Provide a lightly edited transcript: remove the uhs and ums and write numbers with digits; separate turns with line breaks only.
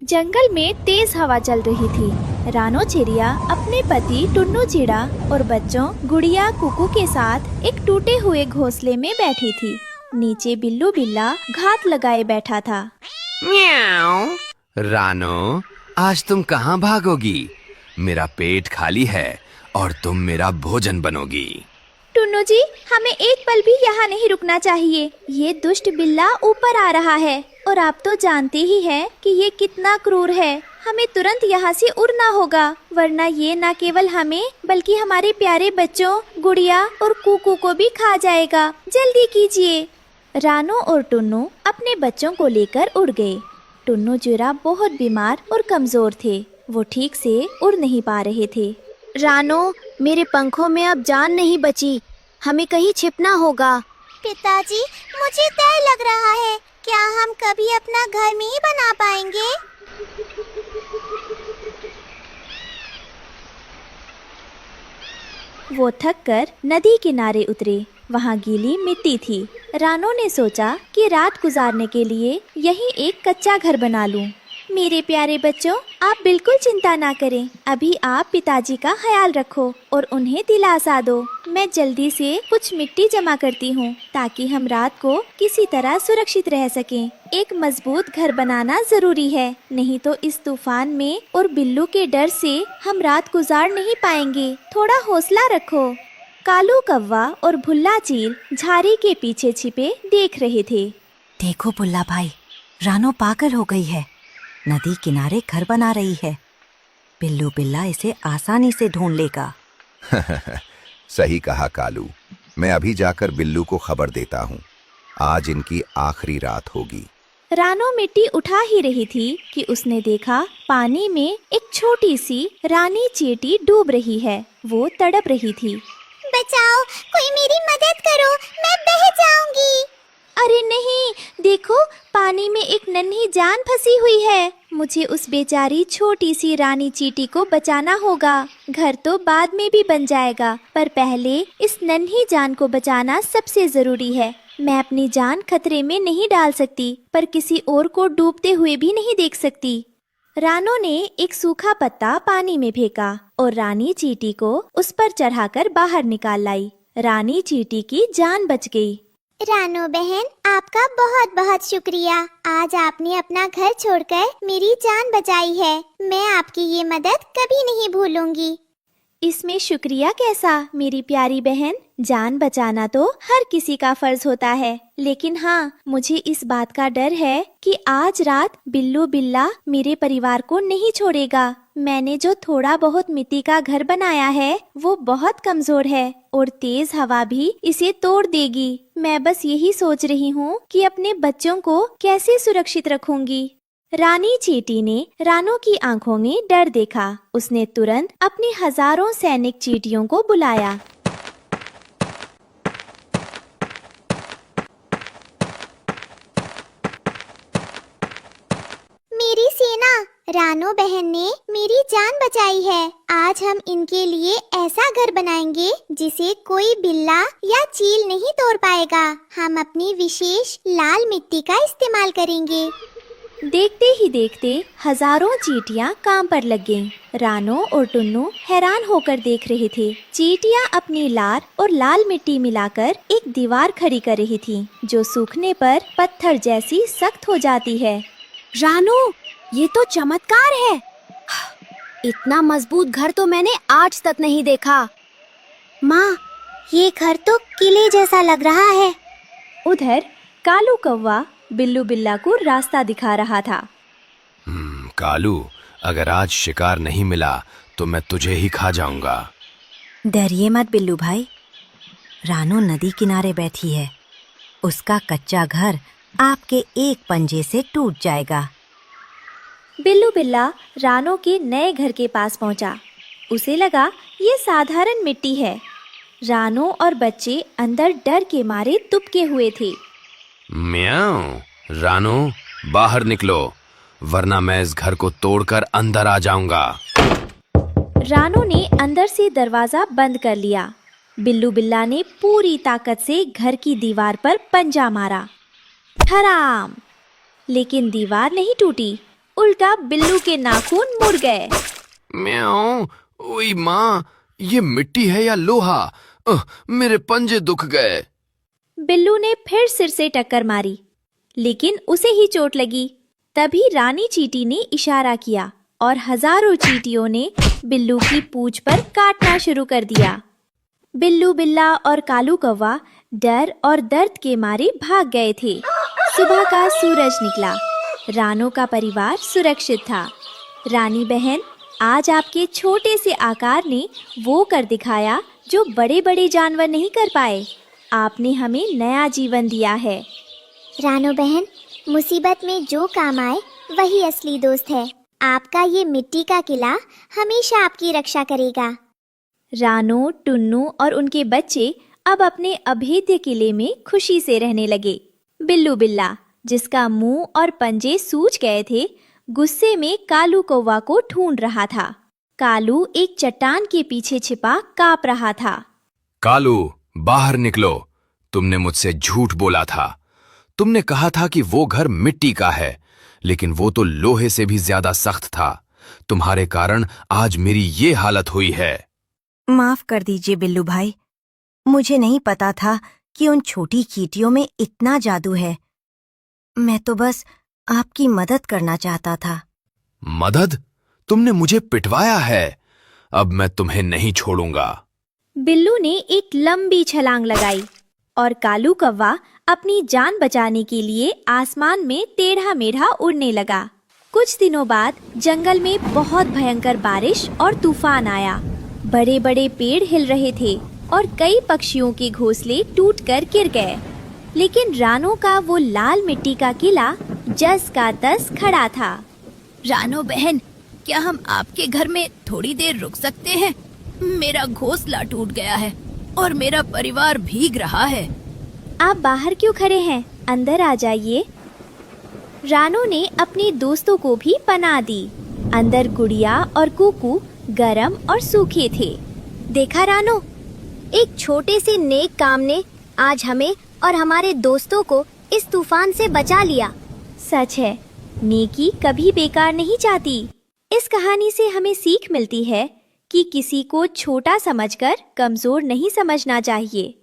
जंगल में तेज हवा चल रही थी। रानो चिड़िया अपने पति टुन्नू चिड़ा और बच्चों गुड़िया कुकू के साथ एक टूटे हुए घोंसले में बैठी थी। नीचे बिल्लू बिल्ला घात लगाए बैठा था।
म्याऊ। रानो, आज तुम कहाँ भागोगी? मेरा पेट खाली है और तुम मेरा भोजन बनोगी।
टुन्नू जी, हमें एक पल भी यहाँ नहीं रुकना चाहिए। ये दुष्ट बिल्ला ऊपर आ रहा है और आप तो जानते ही हैं कि ये कितना क्रूर है। हमें तुरंत यहाँ से उड़ना होगा, वरना ये न केवल हमें बल्कि हमारे प्यारे बच्चों गुड़िया और कुकू को भी खा जाएगा। जल्दी कीजिए। रानो और टुन्नू अपने बच्चों को लेकर उड़ गए। टुन्नू चिड़ा बहुत बीमार और कमजोर थे। वो ठीक से उड़ नहीं पा रहे थे।
रानो, मेरे पंखों में अब जान नहीं बची। हमें कहीं छिपना होगा।
पिताजी, मुझे डर लग रहा है। क्या हम कभी अपना घर में ही बना पाएंगे?
वो थककर नदी किनारे उतरे। वहाँ गीली मिट्टी थी। रानो ने सोचा कि रात गुजारने के लिए यहीं एक कच्चा घर बना लूं। मेरे प्यारे बच्चों, आप बिल्कुल चिंता ना करें। अभी आप पिताजी का ख्याल रखो और उन्हें दिलासा दो। मैं जल्दी से कुछ मिट्टी जमा करती हूँ ताकि हम रात को किसी तरह सुरक्षित रह सकें। एक मजबूत घर बनाना जरूरी है, नहीं तो इस तूफान में और बिल्लू के डर से हम रात गुजार नहीं पाएंगे। थोड़ा हौसला रखो। कालू कौवा और भुल्ला चील झाड़ी के पीछे छिपे देख रहे थे।
देखो बुल्ला भाई, रानो पागल हो गई है। नदी किनारे घर बना रही है। बिल्लू बिल्ला इसे आसानी से ढूंढ लेगा।
सही कहा कालू। मैं अभी जाकर बिल्लू को खबर देता हूँ। आज इनकी आखिरी रात होगी।
रानो मिट्टी उठा ही रही थी कि उसने देखा पानी में एक छोटी सी रानी चींटी डूब रही है। वो तड़प रही थी।
बचाओ, कोई मेरी मदद करो, मैं बह जाऊंगी।
अरे नहीं, देखो पानी में एक नन्ही जान फंसी हुई है। मुझे उस बेचारी छोटी सी रानी चींटी को बचाना होगा। घर तो बाद में भी बन जाएगा, पर पहले इस नन्ही जान को बचाना सबसे जरूरी है। मैं अपनी जान खतरे में नहीं डाल सकती, पर किसी और को डूबते हुए भी नहीं देख सकती। रानो ने एक सूखा पत्ता पानी में फेंका और रानी चींटी को उस पर चढ़ाकर बाहर निकाल लाई। रानी चींटी की जान बच गई।
रानो बहन, आपका बहुत बहुत शुक्रिया। आज आपने अपना घर छोड़कर मेरी जान बचाई है। मैं आपकी ये मदद कभी नहीं भूलूंगी।
इसमें शुक्रिया कैसा मेरी प्यारी बहन। जान बचाना तो हर किसी का फर्ज होता है, लेकिन हाँ, मुझे इस बात का डर है कि आज रात बिल्लू बिल्ला मेरे परिवार को नहीं छोड़ेगा। मैंने जो थोड़ा बहुत मिट्टी का घर बनाया है वो बहुत कमजोर है और तेज हवा भी इसे तोड़ देगी। मैं बस यही सोच रही हूँ कि अपने बच्चों को कैसे सुरक्षित रखूंगी। रानी चींटी ने रानो की आंखों में डर देखा। उसने तुरंत अपने हजारों सैनिक चींटियों को बुलाया।
मेरी सेना, रानो बहन ने मेरी जान बचाई है। आज हम इनके लिए ऐसा घर बनाएंगे जिसे कोई बिल्ला या चील नहीं तोड़ पाएगा। हम अपनी विशेष लाल मिट्टी का इस्तेमाल करेंगे।
देखते ही देखते हजारों चींटियां काम पर लग गईं। रानो और टुन्नू हैरान होकर देख रहे थे। चींटियां अपनी लार और लाल मिट्टी मिलाकर एक दीवार खड़ी कर रही थीं, जो सूखने पर पत्थर जैसी सख्त हो जाती है।
रानो, ये तो चमत्कार है। इतना मजबूत घर तो मैंने आज तक नहीं देखा।
माँ, ये घर तो किले जैसा लग रहा है।
उधर कालू कौवा बिल्लू बिल्ला को रास्ता दिखा रहा था।
कालू, अगर आज शिकार नहीं मिला तो मैं तुझे ही खा जाऊंगा।
डरिए मत बिल्लू भाई। रानो नदी किनारे बैठी है। उसका कच्चा घर आपके एक पंजे से टूट जाएगा।
बिल्लू बिल्ला रानो के नए घर के पास पहुंचा। उसे लगा ये साधारण मिट्टी है। रानो और बच्चे अंदर डर के मारे दुबके हुए थे।
म्याऊ। रानो, बाहर निकलो, वरना मैं इस घर को तोड़कर अंदर आ जाऊंगा।
रानो ने अंदर से दरवाजा बंद कर लिया। बिल्लू बिल्ला ने पूरी ताकत से घर की दीवार पर पंजा मारा। ठराम! लेकिन दीवार नहीं टूटी। उल्टा बिल्लू के नाखून मुड़ गए।
म्याऊं, ओई माँ, ये मिट्टी है या लोहा? मेरे पंजे दुख गए।
बिल्लू ने फिर सिर से टक्कर मारी, लेकिन उसे ही चोट लगी। तभी रानी चींटी ने इशारा किया और हजारों चींटियों ने बिल्लू की पूंछ पर काटना शुरू कर दिया। बिल्लू बिल्ला और कालू कौवा डर और दर्द के मारे भाग गए थे। सुबह का सूरज निकला। रानों का परिवार सुरक्षित था। रानी बहन, आज आपके छोटे से आकार ने वो कर दिखाया जो बड़े बड़े जानवर नहीं कर पाए। आपने हमें नया जीवन दिया है।
रानो बहन, मुसीबत में जो काम आए वही असली दोस्त है। आपका ये मिट्टी का किला हमेशा आपकी रक्षा करेगा।
रानो, टुन्नू और उनके बच्चे अब अपने अभेद्य किले में खुशी से रहने लगे। बिल्लू बिल्ला, जिसका मुंह और पंजे सूज गए थे, गुस्से में कालू कौवा को ढूंढ रहा था। कालू एक चट्टान के पीछे छिपा कांप रहा था।
कालू, बाहर निकलो। तुमने मुझसे झूठ बोला था। तुमने कहा था कि वो घर मिट्टी का है, लेकिन वो तो लोहे से भी ज्यादा सख्त था। तुम्हारे कारण आज मेरी ये हालत हुई है।
माफ कर दीजिए बिल्लू भाई, मुझे नहीं पता था कि उन छोटी चींटियों में इतना जादू है। मैं तो बस आपकी मदद करना चाहता था।
मदद? तुमने मुझे पिटवाया है। अब मैं तुम्हें नहीं छोड़ूंगा।
बिल्लू ने एक लंबी छलांग लगाई और कालू कौवा अपनी जान बचाने के लिए आसमान में टेढ़ा मेढ़ा उड़ने लगा। कुछ दिनों बाद जंगल में बहुत भयंकर बारिश और तूफान आया। बड़े बड़े पेड़ हिल रहे थे और कई पक्षियों के घोंसले टूटकर गिर गए। लेकिन रानों का वो लाल मिट्टी का किला जस का तस खड़ा था।
रानो बहन, क्या हम आपके घर में थोड़ी देर रुक सकते हैं? मेरा घोंसला टूट गया है और मेरा परिवार भीग रहा है।
आप बाहर क्यों खड़े हैं? अंदर आ जाइए। रानों ने अपने दोस्तों को भी पनाह दी। अंदर गुड़िया और कुकू गरम और सूखे थे।
देखा रानो, एक छोटे से नेक काम ने आज हमें और हमारे दोस्तों को इस तूफान से बचा लिया।
सच है, नेकी कभी बेकार नहीं जाती। इस कहानी से हमें सीख मिलती है कि किसी को छोटा समझकर कमजोर नहीं समझना चाहिए।